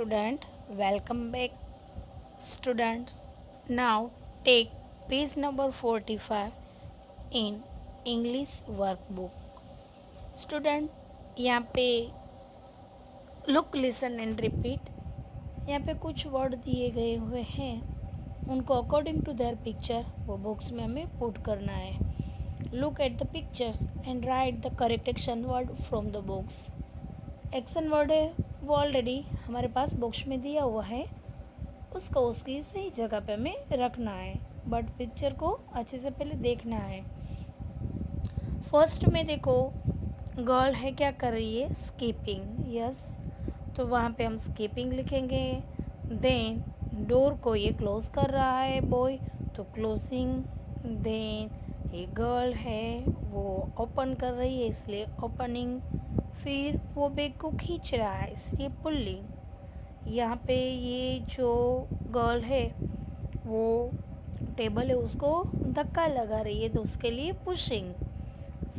student, welcome back students. Now take page number 45 in English workbook. Student, यहाँ पे look listen and repeat. यहाँ पे कुछ word दिए गए हुए हैं, उनको अकॉर्डिंग टू देयर पिक्चर वो बॉक्स में हमें पुट करना है। Look at the pictures and right the correct action word from the box. Action word है वो ऑलरेडी हमारे पास बॉक्स में दिया हुआ है, उसको उसकी सही जगह पे हमें रखना है, बट पिक्चर को अच्छे से पहले देखना है। फर्स्ट में देखो, गर्ल है, क्या कर रही है? स्कीपिंग। यस, तो वहाँ पे हम स्कीपिंग लिखेंगे। देन डोर को ये क्लोज कर रहा है बॉय, तो क्लोजिंग। देन ये गर्ल है वो ओपन कर रही है, इसलिए ओपनिंग। फिर वो बैग को खींच रहा है, इसलिए पुल्लिंग। यहाँ पे ये जो गर्ल है वो टेबल है उसको धक्का लगा रही है, तो उसके लिए पुशिंग।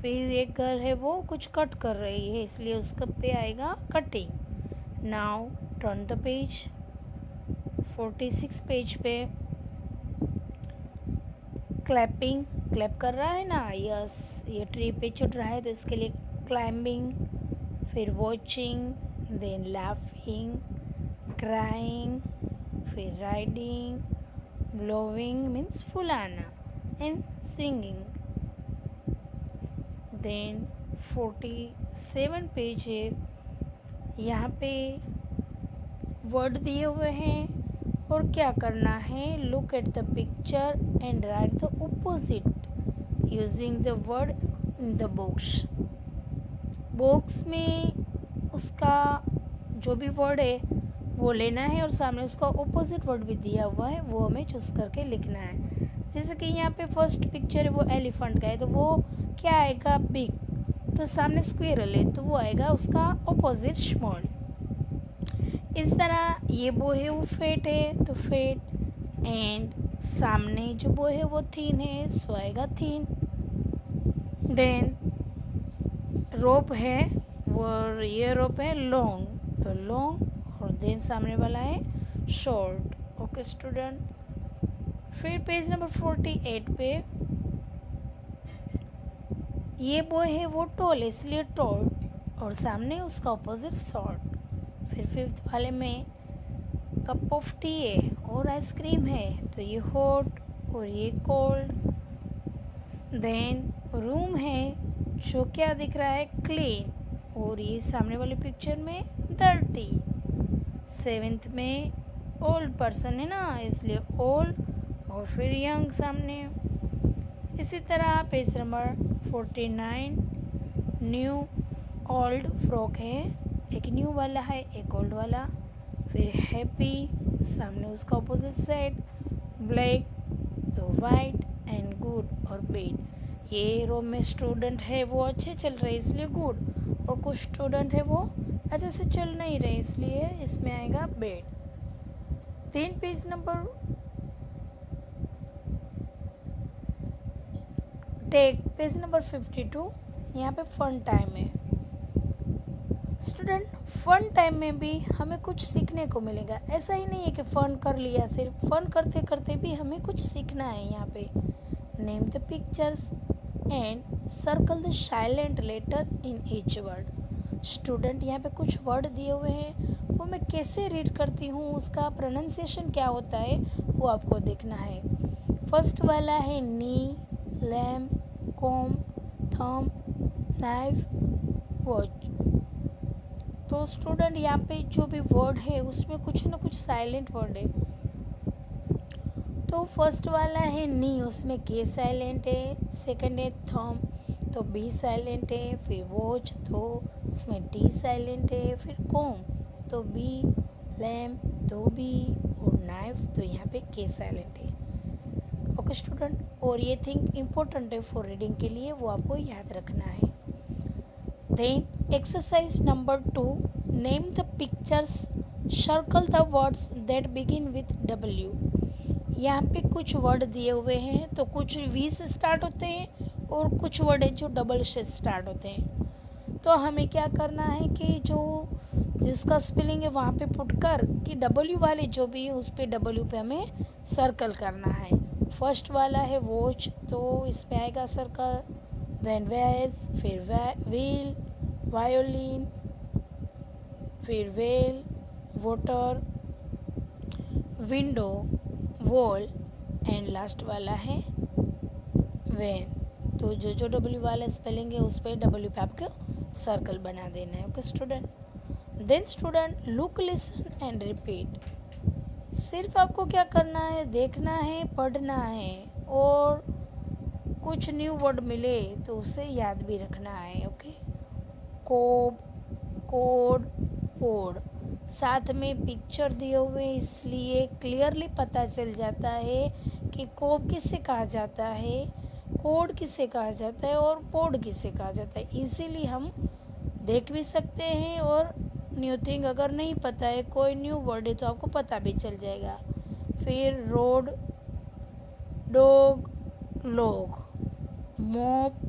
फिर एक गर्ल है वो कुछ कट कर रही है, इसलिए उसके पे आएगा cutting. Now turn the page. 46 page पे क्लैपिंग, क्लैप कर रहा है ना। यस, ये ट्री पे चढ़ रहा है तो इसके लिए क्लाइंबिंग। फिर वॉचिंग, देन लाफिंग, क्राइंग, फिर राइडिंग, ब्लोविंग मीन्स फुलाना, एंड स्विंगिंग। देन 47 पेज है, यहाँ पे वर्ड दिए हुए हैं और क्या करना है? Look at the picture and right the opposite using the word in the box. Box में उसका जो भी वर्ड है वो लेना है और सामने उसका ऑपोजिट वर्ड भी दिया हुआ है, वो हमें चूज करके लिखना है। जैसे कि यहाँ पे फर्स्ट पिक्चर है वो एलिफेंट का है, तो वो क्या आएगा? बिग। तो सामने स्क्वेरल है तो वो आएगा उसका ऑपोजिट स्मॉल। इस तरह ये बॉय है वो फेट है, तो फेट। एंड सामने जो बॉय है वो थीन है, सो आएगा थीन। देन रोप है वो, ये रोप है लॉन्ग, तो लॉन्ग। और देन सामने वाला है शॉर्ट। ओके स्टूडेंट, फिर पेज नंबर 48 पे ये बॉय है वो टॉल है, इसलिए टॉल, और सामने उसका ऑपोजिट शॉर्ट। फिर फिफ्थ वाले में कप ऑफ टी है और आइसक्रीम है, तो ये हॉट और ये कोल्ड। देन रूम है जो क्या दिख रहा है? क्लीन, और ये सामने वाली पिक्चर में डर्टी। सेवेंथ में ओल्ड पर्सन है ना, इसलिए ओल्ड, और फिर यंग सामने। इसी तरह page number 49 new old frock है, एक न्यू वाला है एक ओल्ड वाला। फिर हैप्पी, सामने उसका ऑपोजिट साइड ब्लैक, तो वाइट, एंड गुड और बेड। ये रो में स्टूडेंट है वो अच्छे चल रहे इसलिए गुड, और कुछ स्टूडेंट है वो अच्छे से चल नहीं रहे इसलिए इसमें आएगा बेड। तीन page number take page number 52, यहाँ पे फन टाइम है। स्टूडेंट, फन टाइम में भी हमें कुछ सीखने को मिलेगा। ऐसा ही नहीं है कि फ़न कर लिया, सिर्फ फ़न करते करते भी हमें कुछ सीखना है। यहाँ पे name the pictures and circle the silent letter in each word. Student, यहाँ पे कुछ वर्ड दिए हुए हैं, वो मैं कैसे रीड करती हूँ, उसका प्रोनाउंसिएशन क्या होता है वो आपको देखना है। फर्स्ट वाला है नी, लैम्प, कॉम, थम, नाइफ, वॉच। तो स्टूडेंट, यहाँ पे जो भी वर्ड है उसमें कुछ ना कुछ साइलेंट वर्ड है। तो फर्स्ट वाला है नी, उसमें के साइलेंट है। सेकंड है थम, तो बी साइलेंट है। फिर वॉच, तो उसमें टी साइलेंट है। फिर कॉम, तो बी। लैम्प, तो बी। और नाइफ, तो यहाँ पे के साइलेंट है। ओके स्टूडेंट, और ये थिंग इम्पोर्टेंट है फॉर रीडिंग के लिए, वो आपको याद रखना है। Then exercise number 2, name the pictures, circle the words that begin with W. यहाँ पे कुछ वर्ड दिए हुए हैं, तो कुछ वी से स्टार्ट होते हैं और कुछ वर्ड है जो डबल से स्टार्ट होते हैं। तो हमें क्या करना है कि जो जिसका स्पेलिंग है वहाँ पे पुट कर कि डब्ल्यू वाले जो भी है उस पे डब्ल्यू पे हमें सर्कल करना है। फर्स्ट वाला है वॉच, तो इस पे आएगा सर्कल, देन वेज, फिर व्हील, वायोलिन, फिर well, voter, window, wall and last वाला है वैन। तो जो जो डब्ल्यू वाला स्पेलिंग है उस पर डब्ल्यू पे आपको सर्कल बना देना है। Okay student. Then student look, listen and repeat. सिर्फ आपको क्या करना है, देखना है, पढ़ना है और कुछ न्यू वर्ड मिले तो उसे याद भी रखना है। ओके। कोब, कोड, पोड, साथ में पिक्चर दिए हुए इसलिए क्लियरली पता चल जाता है कि कोब किसे कहा जाता है, कोड किसे कहा जाता है और पोड किसे कहा जाता है। इजीली हम देख भी सकते हैं और न्यू थिंग अगर नहीं पता है, कोई न्यू वर्ड है तो आपको पता भी चल जाएगा। फिर road, dog, log, mop,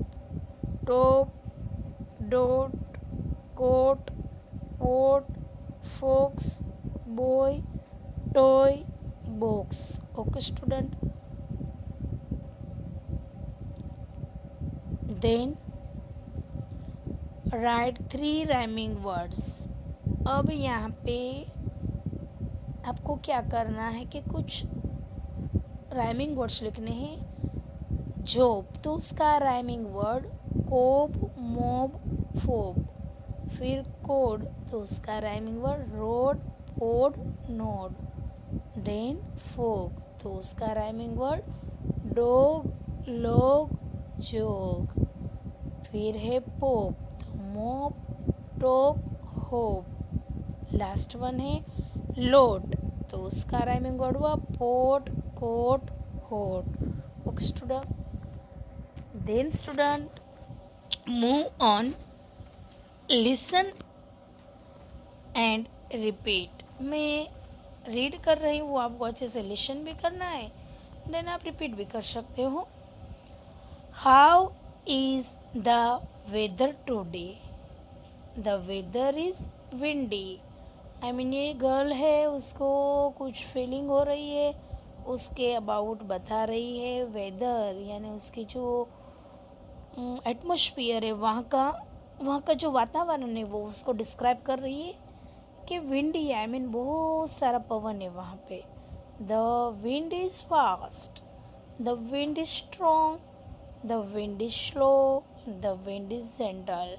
top, dot, cot, pot, fox, boy, toy, box. Okay student. Then write 3 rhyming words. अब यहाँ पे आपको क्या करना है कि कुछ राइमिंग वर्ड्स लिखने हैं। जॉब, तो उसका राइमिंग वर्ड कोब, मोब, फोब। फिर कोड, तो उसका राइमिंग वर्ड रोड, पोड, नोड। देन फोग, तो उसका राइमिंग वर्ड डॉग, लॉग, जोग। फिर है पोप, तो mop, top, hop. Last one है लोड, तो उसका राइमिंग वर्ड हुआ pot, cot, hot. Okay student. Then student move on, listen and repeat. मैं रीड कर रही हूँ, वो आपको अच्छे से लिसन भी करना है, देन आप रिपीट भी कर सकते हो। How is the weather today? The weather is windy. I mean ये गर्ल है, उसको कुछ फीलिंग हो रही है, उसके अबाउट बता रही है। वेदर यानी उसकी जो एटमॉस्फेयर है, वहाँ का जो वातावरण है वो उसको डिस्क्राइब कर रही है कि विंडी, आई मीन बहुत सारा पवन है वहाँ पे। The wind is fast, the wind is strong, the wind is slow, the wind is gentle.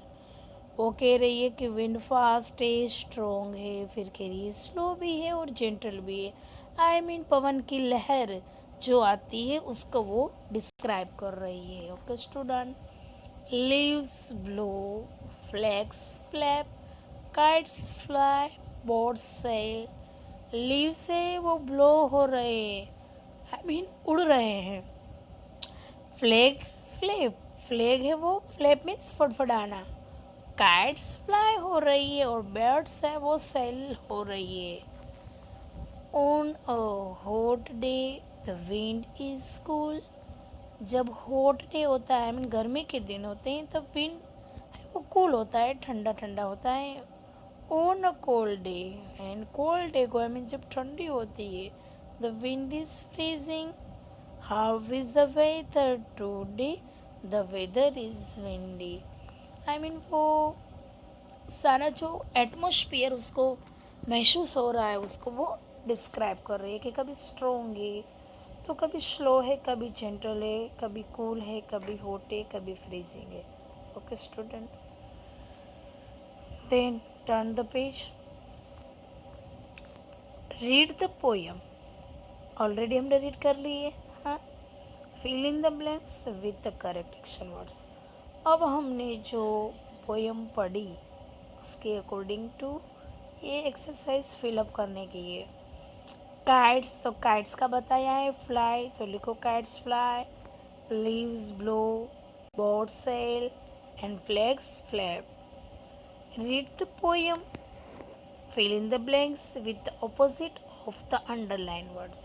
वो कह रही है कि विंड फास्ट है, स्ट्रॉन्ग है, फिर कह रही है स्लो भी है और जेंटल भी है। आई मीन पवन की लहर जो आती है उसको वो डिस्क्राइब कर रही है। Okay student. Leaves blow, flags flap, kites fly, birds sail. Leave से वो ब्लो हो रहे हैं, आई मीन उड़ रहे हैं। फ्लैग्स फ्लैप, फ्लैग है वो, फ्लैप मीन्स फड़फड़ाना। काइट्स फ्लाई हो रही है और बर्ड्स है वो सेल हो रही है। On a hot day the wind is cool. जब हॉट डे होता है, आई मीन गर्मी के दिन होते हैं, तब विंड वो कूल होता है, ठंडा ठंडा होता है। On a cold day, and cold day को आई मीन जब ठंडी होती है, the wind is freezing. How is the weather today? The weather is windy. I mean वो सारा जो एटमॉस्फेयर उसको महसूस हो रहा है उसको वो डिस्क्राइब कर रही है कि कभी स्ट्रॉन्ग है तो कभी स्लो है, कभी जेंटल है, कभी कूल है, कभी हॉट है, कभी फ्रीजिंग है। Okay student. Then turn the page, read the poem. Already हमने रीड कर ली है, हाँ। Fill in the blanks with the correct action words. अब हमने जो पोयम पढ़ी उसके अकॉर्डिंग टू ये एक्सरसाइज फिलअप करने की है। काइट्स, तो काइट्स का बताया है। फ्लाई, तो लिखो kites fly. Leaves blow, birds sail and flags flap. Read the poem, fill in the blanks with the opposite of the underline words.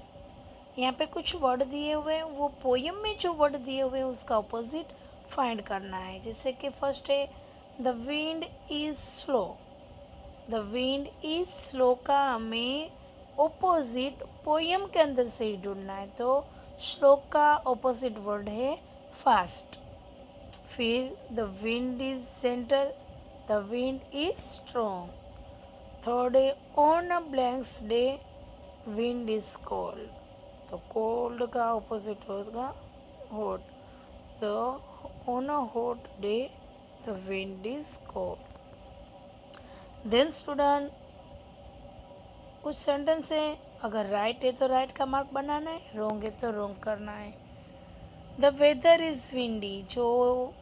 यहाँ पे कुछ वर्ड दिए हुए हैं, वो पोयम में जो वर्ड दिए हुए हैं उसका ऑपोजिट फाइंड करना है। जैसे कि फर्स्ट है the wind is slow, the wind is slow का हमें ऑपोजिट पोयम के अंदर से ही ढूंढना है, तो श्लोक का ऑपोजिट वर्ड है फास्ट। फिर the wind is gentle, the wind is strong. Third है on a blanks day wind is cold, तो कोल्ड का ऑपोजिट होगा हॉट, तो on a hot day the wind is cold. Then student कुछ sentence है, अगर right है तो राइट का मार्क बनाना है, रॉन्ग है तो रॉन्ग करना है। द वेदर इज विंडी, जो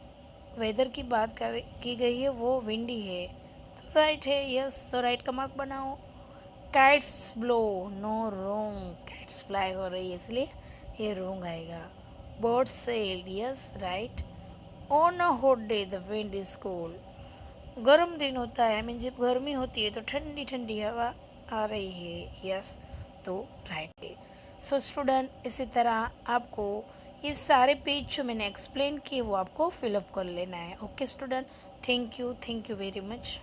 वेदर की बात की गई है वो विंडी है, तो राइट है, यस, तो राइट का मार्क बनाओ। Kites blow, no wrong, kites fly हो रही है इसलिए ये रॉन्ग आएगा। Birds sailed, yes right. On a hot day the wind is cold, गर्म दिन होता है, मीन जब गर्मी होती है तो ठंडी ठंडी हवा आ रही है, यस, तो राइट है। सो स्टूडेंट इसी तरह आपको ये सारे पेज जो मैंने एक्सप्लेन किए वो आपको फिलअप कर लेना है। Okay student, thank you very much.